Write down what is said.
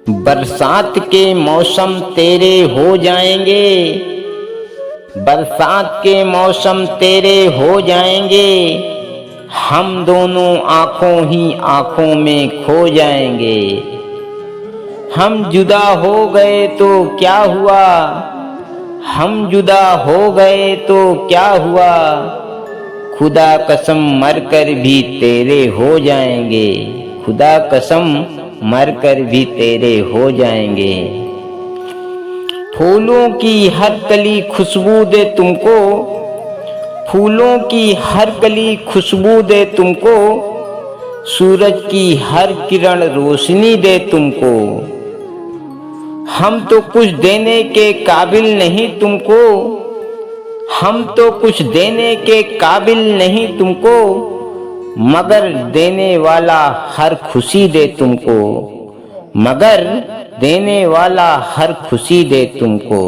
बरसात के मौसम तेरे हो जाएंगे, बरसात के मौसम तेरे हो जाएंगे, हम दोनों आंखों ही आंखों में खो जाएंगे। हम जुदा हो गए तो क्या हुआ, हम जुदा हो गए तो क्या हुआ, खुदा कसम मरकर भी तेरे हो जाएंगे, खुदा कसम मरकर भी तेरे हो जाएंगे। फूलों की हर कली खुशबू दे तुमको, फूलों की हर कली खुशबू दे तुमको, सूरज की हर किरण रोशनी दे तुमको। हम तो कुछ देने के काबिल नहीं तुमको, हम तो कुछ देने के काबिल नहीं तुमको, मगर देने वाला हर खुशी दे तुमको, मगर देने वाला हर खुशी दे तुमको।